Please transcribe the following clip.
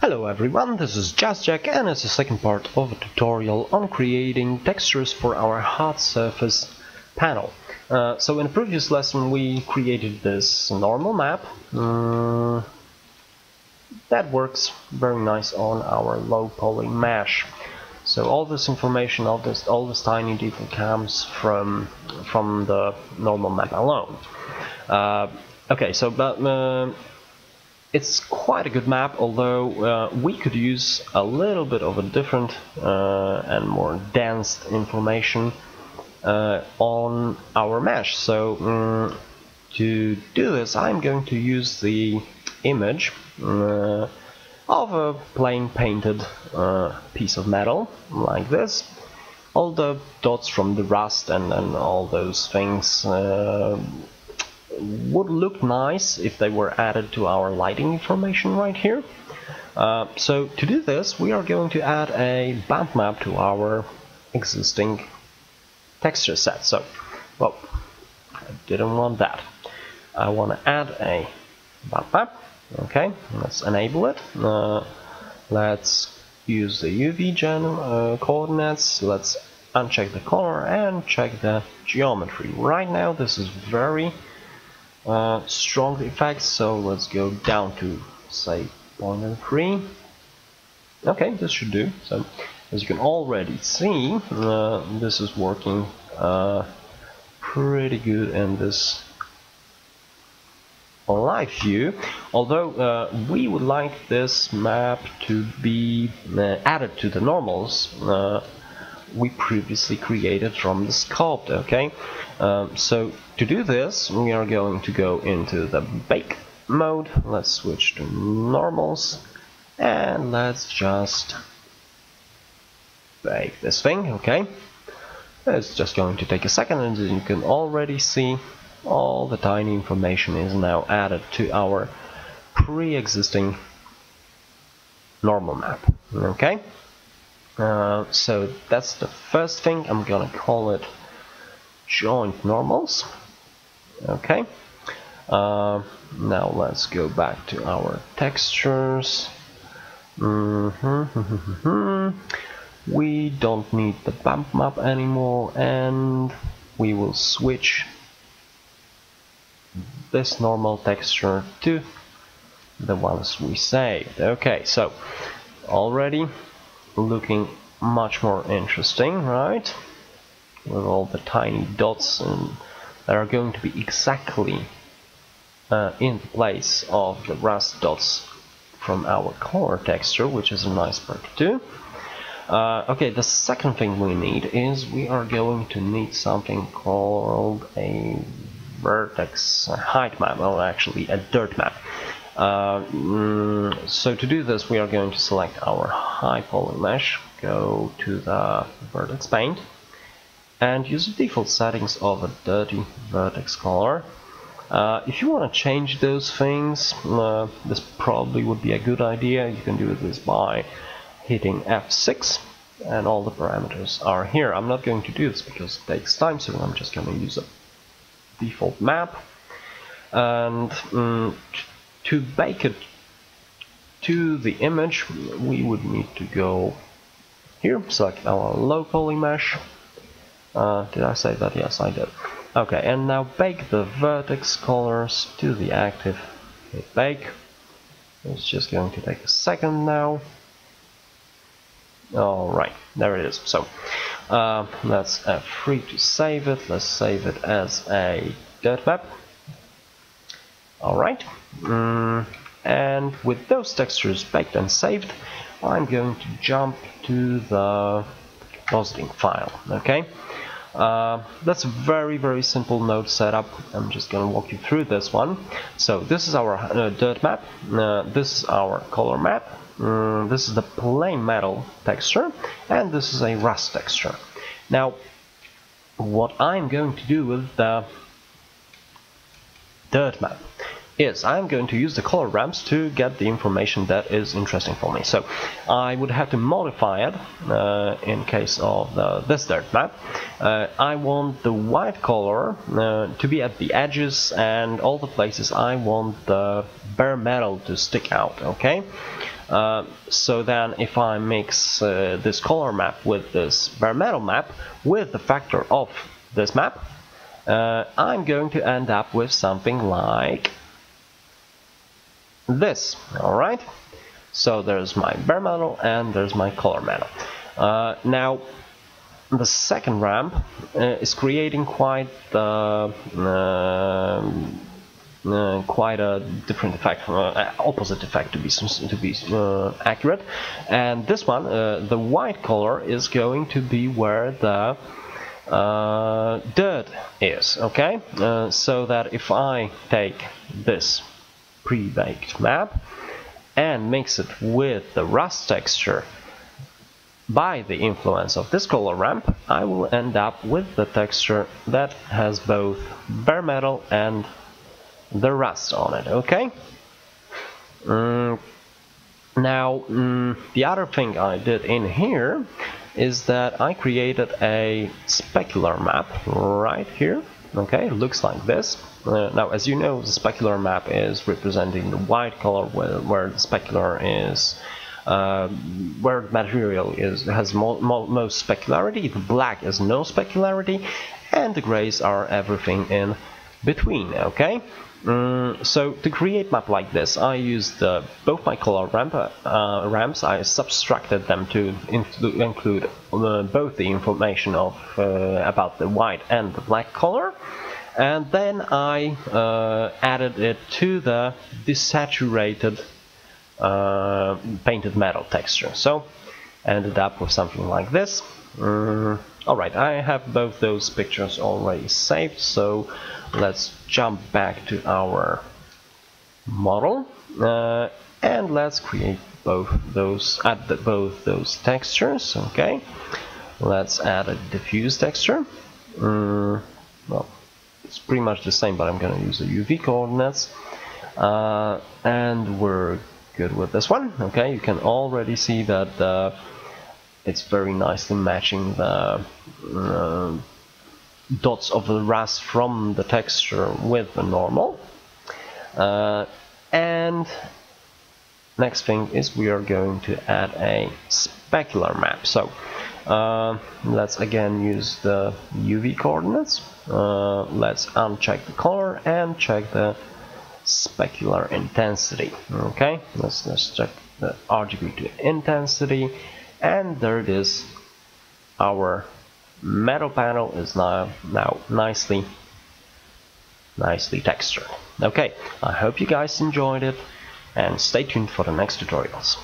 Hello everyone, this is JazzJack and it's the second part of a tutorial on creating textures for our hard surface panel. So in the previous lesson we created this normal map that works very nice on our low poly mesh. So all this information, all this tiny detail comes from the normal map alone. It's quite a good map, although we could use a little bit of a different and more dense information on our mesh. So to do this, I'm going to use the image of a plain painted piece of metal, like this. All the dots from the rust and all those things would look nice if they were added to our lighting information right here. So to do this, we are going to add a bump map to our existing texture set. So, well, I didn't want that. I want to add a bump map. Okay, let's enable it. Let's use the UV gen coordinates. Let's uncheck the color and check the geometry. Right now, this is very strong effects, so let's go down to say 0.3. Okay, this should do. So as you can already see, this is working pretty good in this live view, although we would like this map to be added to the normals we previously created from the sculpt. Okay, so to do this, we are going to go into the bake mode. Let's switch to normals and let's just bake this thing. Okay, it's just going to take a second, and as you can already see, all the tiny information is now added to our pre-existing normal map. Okay, so that's the first thing. I'm gonna call it joint normals. Okay, now let's go back to our textures. We don't need the bump map anymore, and we will switch this normal texture to the ones we saved. Okay, so already looking much more interesting, right? With all the tiny dots that are going to be exactly in place of the rust dots from our color texture, which is a nice perk too. Okay, the second thing we need is we are going to need something called a vertex height map, or actually a dirt map. So to do this, we are going to select our high poly mesh, go to the vertex paint, and use the default settings of a dirty vertex color. If you want to change those things, this probably would be a good idea. You can do this by hitting F6, and all the parameters are here. I'm not going to do this because it takes time, so I'm just going to use a default map. And to bake it to the image, we would need to go here, select our low poly mesh. Did I say that? Yes, I did. Okay, and now bake the vertex colors to the active. Hit bake. It's just going to take a second now. Alright, there it is. So let's F3 to save it. Let's save it as a dirt map. Alright, and with those textures baked and saved, I'm going to jump to the compositing file. Okay, that's a very simple node setup. I'm just going to walk you through this one. So this is our dirt map, this is our color map, this is the plain metal texture, and this is a rust texture. Now what I'm going to do with the dirt map is I'm going to use the color ramps to get the information that is interesting for me. So I would have to modify it in case of this dirt map. I want the white color to be at the edges, and all the places I want the bare metal to stick out. Okay, So then if I mix this color map with this bare metal map with the factor of this map, I'm going to end up with something like this. Alright, so there's my bare metal and there's my color metal. Now the second ramp is creating quite quite a different effect, opposite effect to be accurate. And this one, the white color, is going to be where the dirt is. Okay, so that if I take this pre-baked map and mix it with the rust texture by the influence of this color ramp, I will end up with the texture that has both bare metal and the rust on it. Okay. Now the other thing I did in here is that I created a specular map right here. Okay, it looks like this. Now, as you know, the specular map is representing the white color, where the specular is where the material has most specularity. The black is no specularity, and the grays are everything in between. Okay. So to create map like this, I used both my color ramps. I subtracted them to include both the information of about the white and the black color, and then I added it to the desaturated painted metal texture. So I ended up with something like this. Alright, I have both those pictures already saved, so let's jump back to our model and let's create both those, both those textures. Okay, let's add a diffuse texture. Well, it's pretty much the same, but I'm going to use the UV coordinates, and we're good with this one. Okay, you can already see that it's very nicely matching the dots of the rust from the texture with the normal. And next thing is we are going to add a specular map. So let's again use the UV coordinates. Let's uncheck the color and check the specular intensity. Okay, let's check the RGB to intensity, and there it is. Our metal panel is now nicely textured. Okay, I hope you guys enjoyed it, and stay tuned for the next tutorials.